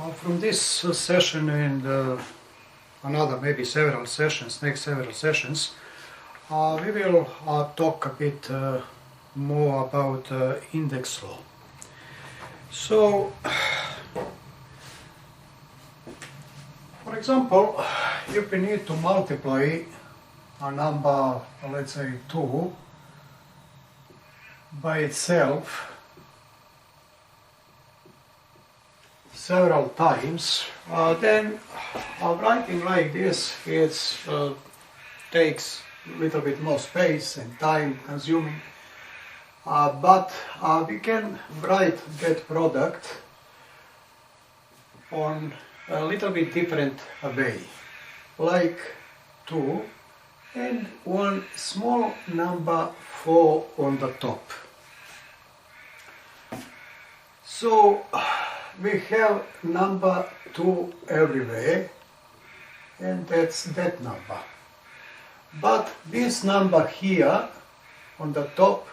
From this session and another maybe several sessions, next several sessions, we will talk a bit more about index law. So, for example, if we need to multiply a number, let's say 2, by itself several times, then writing like this takes a little bit more space and time consuming, but we can write that product on a little bit different way, like 2 and one small number 4 on the top. So we have number 2 everywhere, and that's that number. But this number here on the top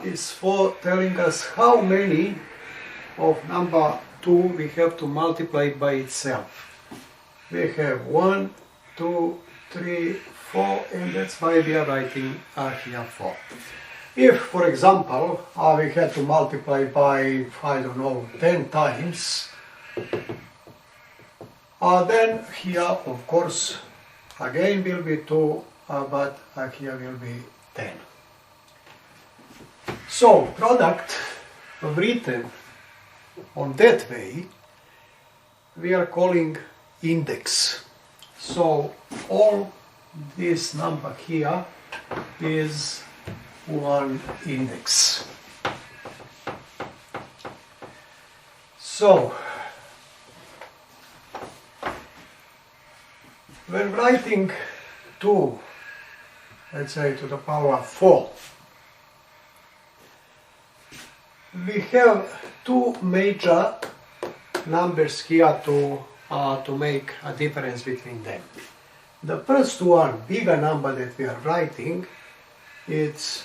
is for telling us how many of number 2 we have to multiply by itself. We have 1, 2, 3, 4, and that's why we are writing here 4. If, for example, we had to multiply by, I don't know, 10 times, then here, of course, again will be 2, but here will be 10. So, product written on that way, we are calling index. So, all this number here is one index. So, when writing 2, let's say to the power 4, we have two major numbers here to make a difference between them. The first one, bigger number that we are writing, it's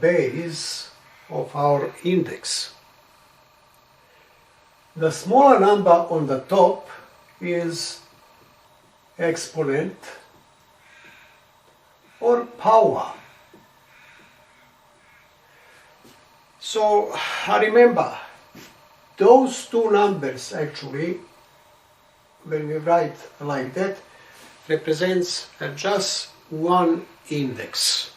base of our index. The smaller number on the top is exponent or power. So remember, those two numbers actually, when we write like that, represents just one index.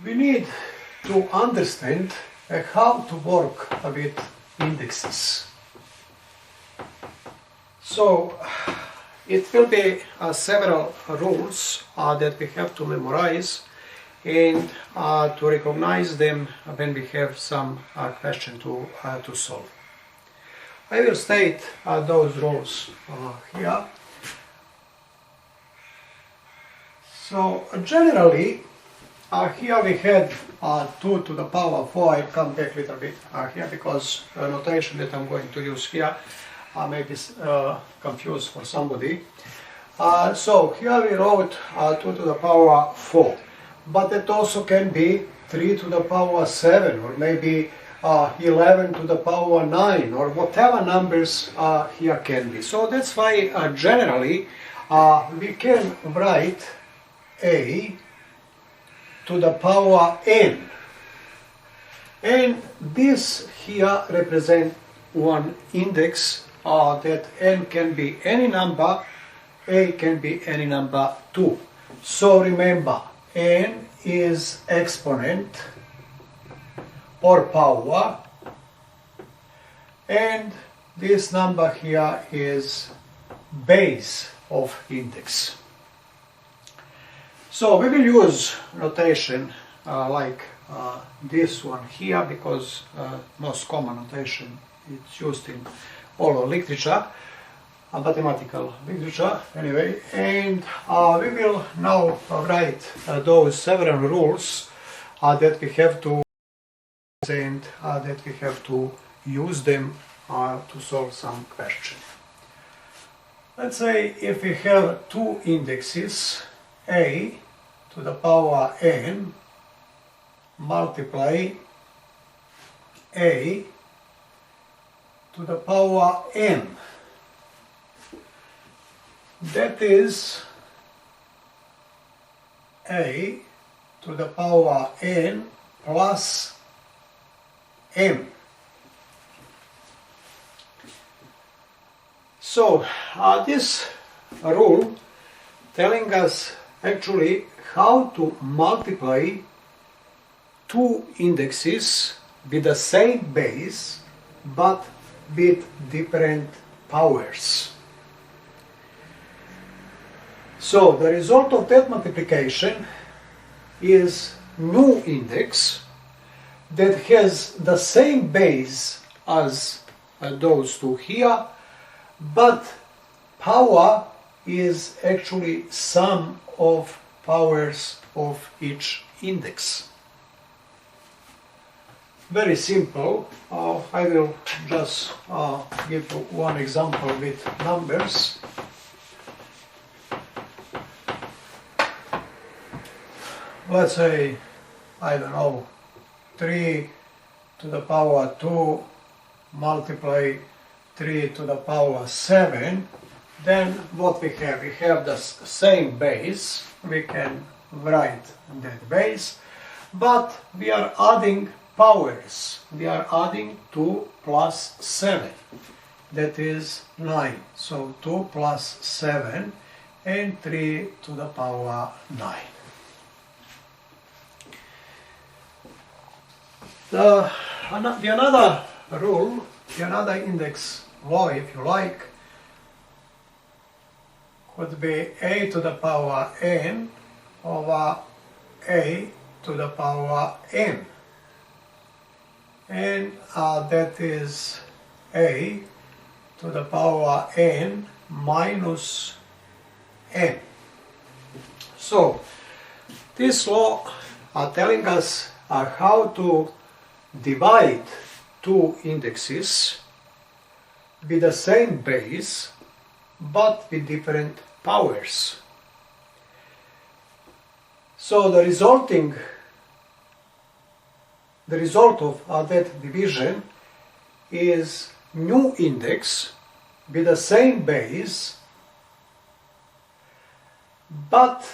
We need to understand how to work with indexes. So, it will be several rules that we have to memorize and to recognize them when we have some question to solve. I will state those rules here. So, generally, here we had 2 to the power 4. I'll come back a little bit here because the notation that I'm going to use here may be confused for somebody. So here we wrote 2 to the power 4, but it also can be 3 to the power 7, or maybe 11 to the power 9, or whatever numbers here can be. So that's why generally we can write a to the power n, and this here represents one index that n can be any number, a can be any number too. So remember, n is exponent or power, and this number here is base of index. So we will use notation like this one here, because most common notation is used in all literature, mathematical literature anyway, and we will now write those several rules that we have to and that we have to use them to solve some question. Let's say if we have two indexes, a to the power n multiply a to the power n. That is a to the power n plus m. So this rule telling us actually how to multiply two indexes with the same base but with different powers. So the result of that multiplication is new index that has the same base as those two here, but power is actually sum of powers of each index. Very simple. I will just give you one example with numbers. Let's say, I don't know, 3 to the power 2 multiply 3 to the power 7. Then what we have? We have the same base. We can write that base, but we are adding powers. We are adding 2 plus 7. That is 9. So 2 plus 7 and 3 to the power 9. The another rule, the another index law, if you like, would be a to the power n over a to the power n. And that is a to the power n minus n. So this law are telling us how to divide two indexes with the same base but with different powers. So the result of that division is new index with the same base but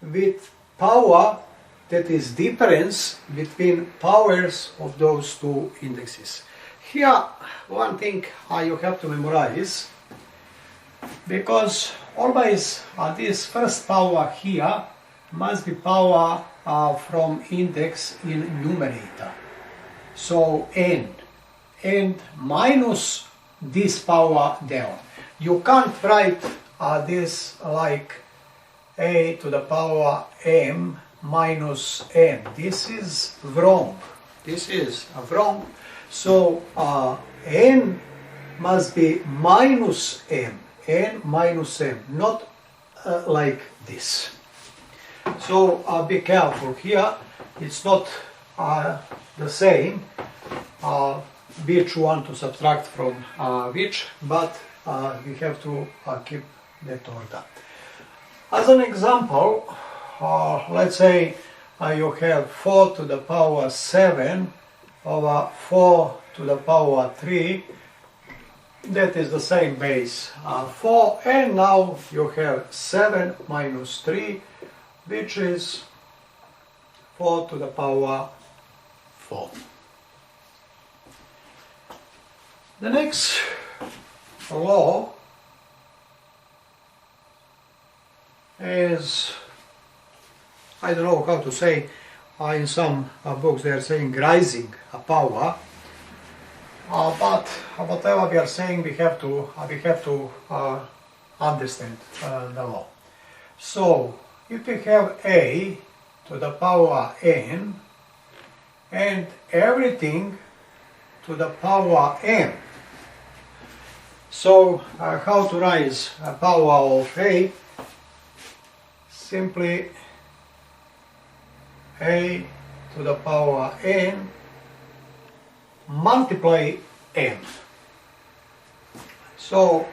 with power that is difference between powers of those two indexes. Here, one thing you have to memorize, because always this first power here must be power from index in numerator. So n, and minus this power down. You can't write this like a to the power m minus n. This is wrong. This is wrong. So n must be minus m. N minus m, not like this. So be careful here. It's not the same which one to subtract from which, but we have to keep that order. As an example, let's say you have 4 to the power 7 over 4 to the power 3. That is the same base 4, and now you have 7 minus 3, which is 4 to the power 4. The next law is, I don't know how to say, in some books they are saying rising power, but whatever we are saying, we have to understand the law. So if we have a to the power n and everything to the power n, so how to raise a power of a? Simply a to the power n multiply n. So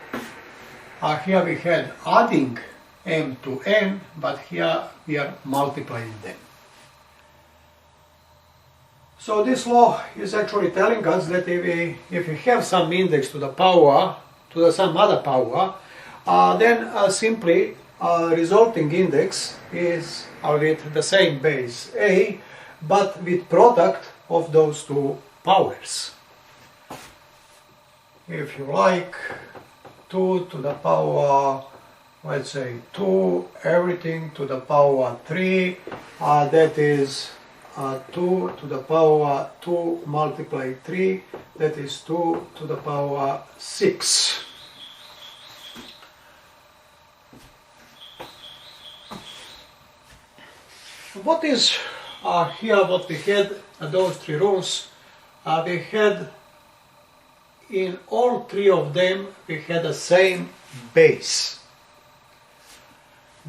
here we had adding m to n, but here we are multiplying them. So this law is actually telling us that if we have some index to the power, some other power, then simply resulting index is with the same base a, but with product of those two powers. If you like, 2 to the power, let's say 2, everything to the power 3, that is 2 to the power 2 multiply 3, that is 2 to the power 6. What is here what we had, those three rules, we had in all three of them we had the same base.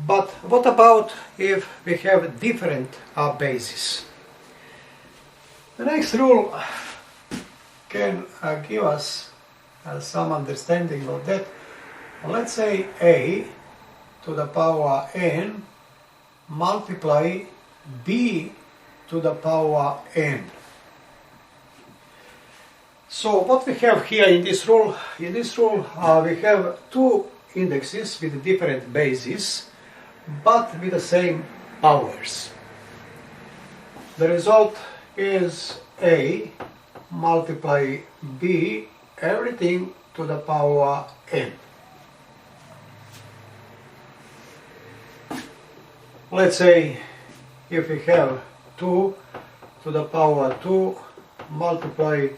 But what about if we have different bases? The next rule can give us some understanding of that. Let's say a to the power n multiply b to the power n. So what we have here in this rule, we have two indexes with different bases, but with the same powers. The result is a multiply b, everything to the power n. Let's say if we have 2 to the power 2 multiply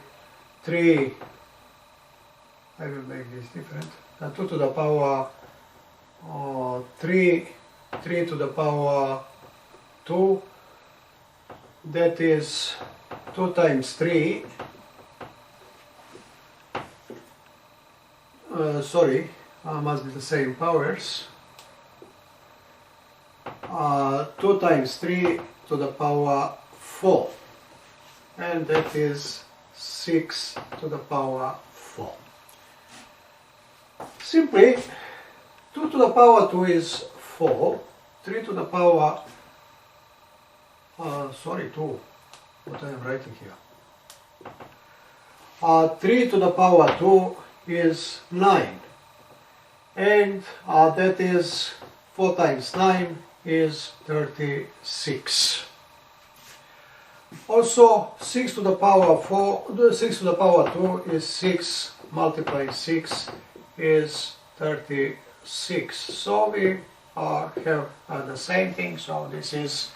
3, I will make this different, 2 to the power 3 to the power 2, that is 2 times 3, must be the same powers, 2 times 3 to the power 4, and that is 6 to the power 4. Simply 2 to the power 2 is 4, 3 to the power 2, what I am writing here, 3 to the power 2 is 9, and that is 4 times 9 is 36. Also 6 to the power 6 to the power 2 is 6 multiply 6 is 36. So we have the same thing. So this is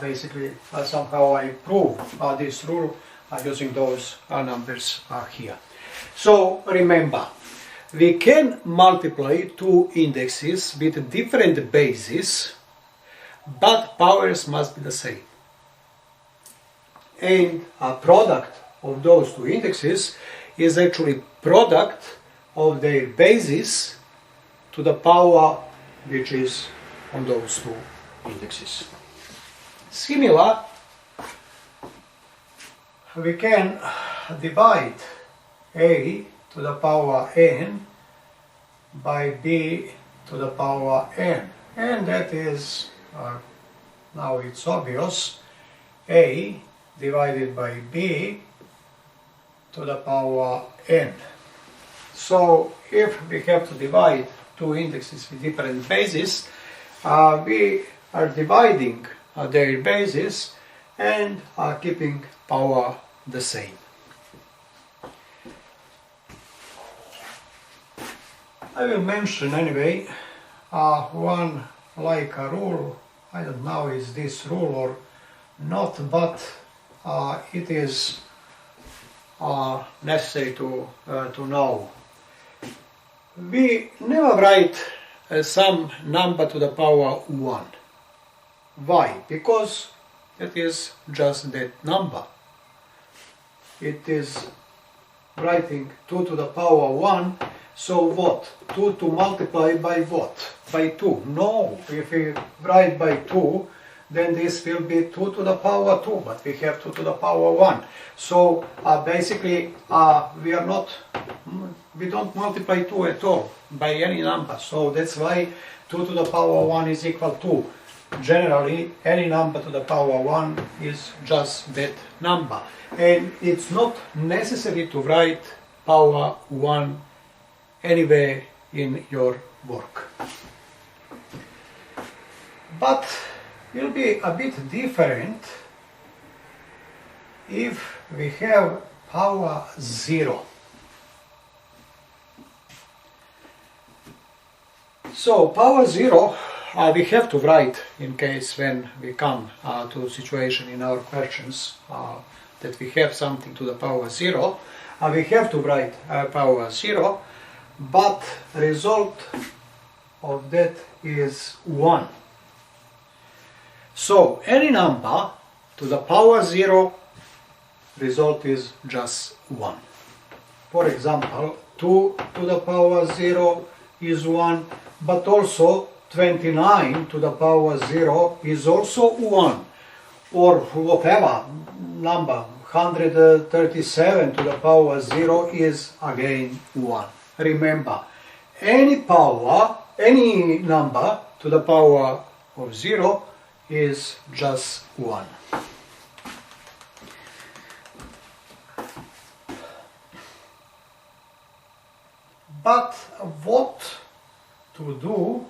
basically somehow I prove this rule using those numbers here. So remember, we can multiply two indexes with different bases, but powers must be the same. And a product of those two indexes is actually product of their bases to the power which is on those two indexes. Similar, we can divide a to the power n by b to the power n, and that is, now it's obvious, a divided by b to the power n. So if we have to divide two indexes with different bases, we are dividing their bases and are keeping power the same. I will mention anyway one like a rule. I don't know is this rule or not, but it is necessary to know. We never write some number to the power 1. Why? Because that is just that number. It is writing 2 to the power 1. So what? 2 to multiply by what? By 2. No, if we write by 2, then this will be 2 to the power 2, but we have 2 to the power 1. So basically we don't multiply 2 at all by any number. So that's why 2 to the power 1 is equal to generally any number to the power 1 is just that number, and it's not necessary to write power 1 anywhere in your work. But it will be a bit different if we have power 0. So power 0 we have to write in case when we come to a situation in our questions that we have something to the power 0. We have to write power 0, but result of that is 1. So any number to the power 0, result is just 1. For example, 2 to the power 0 is 1, but also 29 to the power 0 is also 1, or whatever number, 137 to the power 0 is again 1. Remember, any number to the power of 0 is just 1. But what to do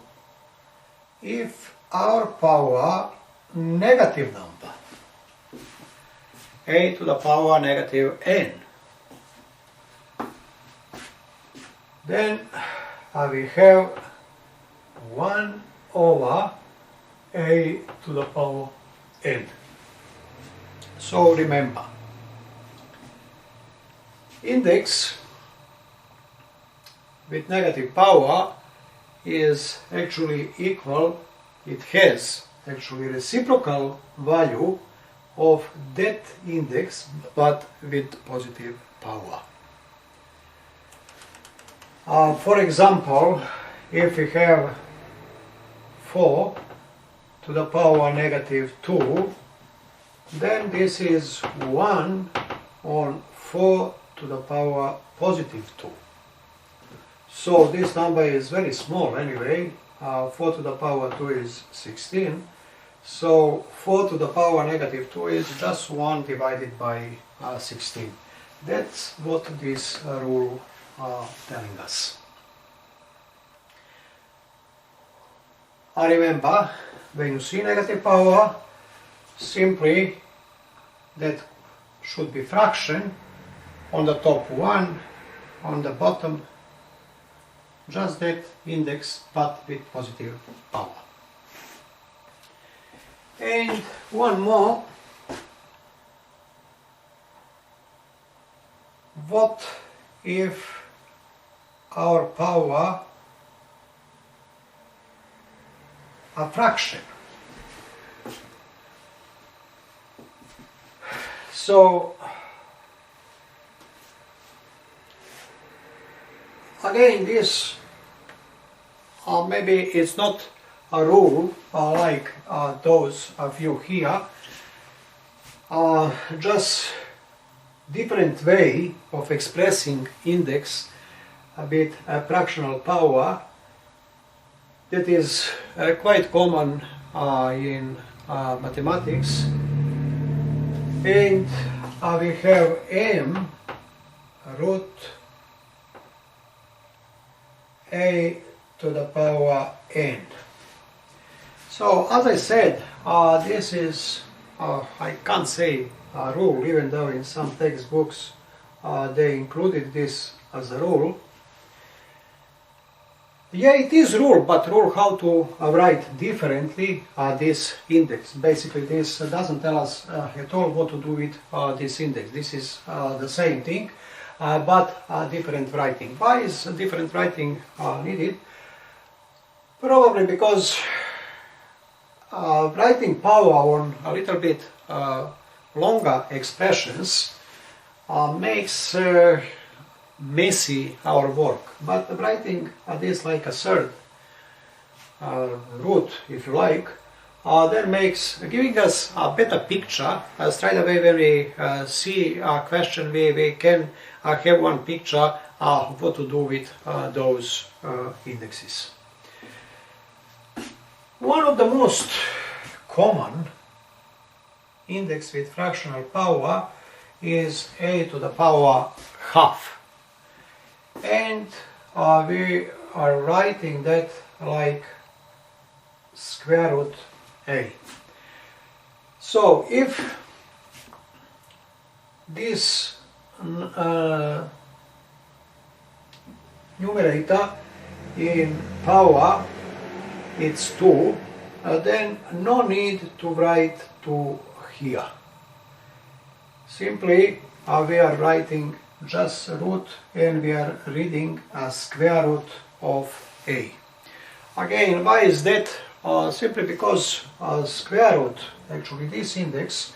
if our power negative number, a to the power negative n? Then we have 1 over a to the power n. So remember, index with negative power is actually equal, it has actually reciprocal value of that index, but with positive power. For example, if we have 4 to the power negative 2, then this is 1 on 4 to the power positive 2. So this number is very small anyway. 4 to the power 2 is 16. So 4 to the power negative 2 is just 1 divided by 16. That's what this rule telling us. Remember, when you see negative power, simply that should be fraction, on the top 1, on the bottom just that index but with positive power. And one more, what if our power a fraction? So again, this maybe it's not a rule like those of you here, just different way of expressing index with fractional power that is quite common in mathematics. And we have m root a to the power n. So as I said, this is, I can't say a rule, even though in some textbooks they included this as a rule. Yeah, it is rule, but rule how to write differently this index. Basically this doesn't tell us at all what to do with this index. This is the same thing, but different writing. Why is different writing needed? Probably because writing power on a little bit longer expressions makes messy our work, but writing this like a third root, if you like, then makes giving us a better picture. Straight away when we see a question, we can have one picture of what to do with those indexes. One of the most common index with fractional power is a to the power half. And we are writing that like square root a. So if this numerator in power it's 2, then no need to write 2 here. Simply we are writing just root and we are reading a square root of a. Again, why is that? Simply because square root, actually this index,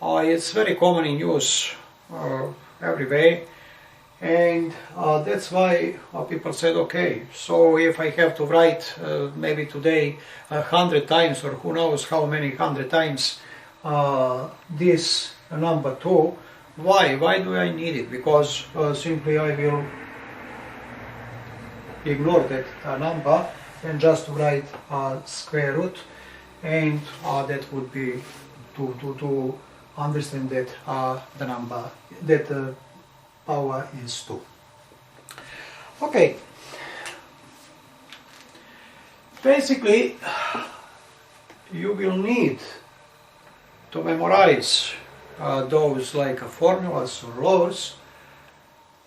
it's very common in use every way, and that's why people said, okay, so if I have to write maybe today 100 times or who knows how many 100 times this number 2, why do I need it? Because simply I will ignore that number and just write square root, and that would be to understand that the number, that the power is 2. Okay. Basically, you will need to memorize those like formulas or laws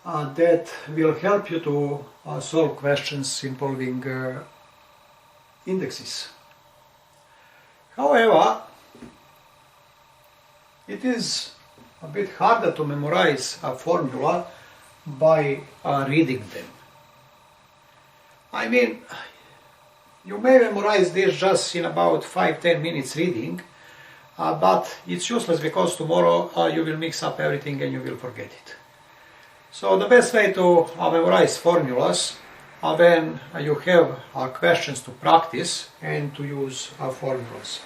that will help you to solve questions involving indexes. However, it is a bit harder to memorize a formula by reading them. I mean, you may memorize this just in about 5-10 minutes reading, but it's useless because tomorrow you will mix up everything and you will forget it. So the best way to memorize formulas when you have questions to practice and to use formulas.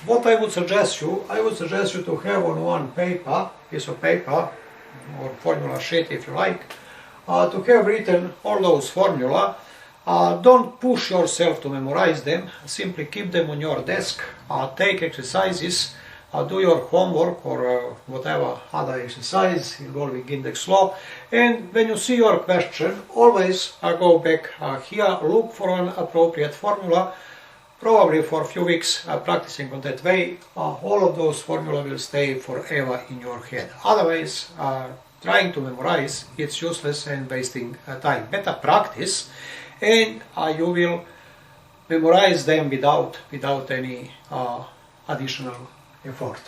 What I would suggest you to have on one piece of paper, or formula sheet if you like, to have written all those formula. Don't push yourself to memorize them, simply keep them on your desk, take exercises, do your homework or whatever other exercise involving index law, and when you see your question, always go back here, look for an appropriate formula. Probably for a few weeks practicing on that way, all of those formula will stay forever in your head. Otherwise, trying to memorize, it's useless and wasting time. Better practice, and you will memorize them without any additional effort.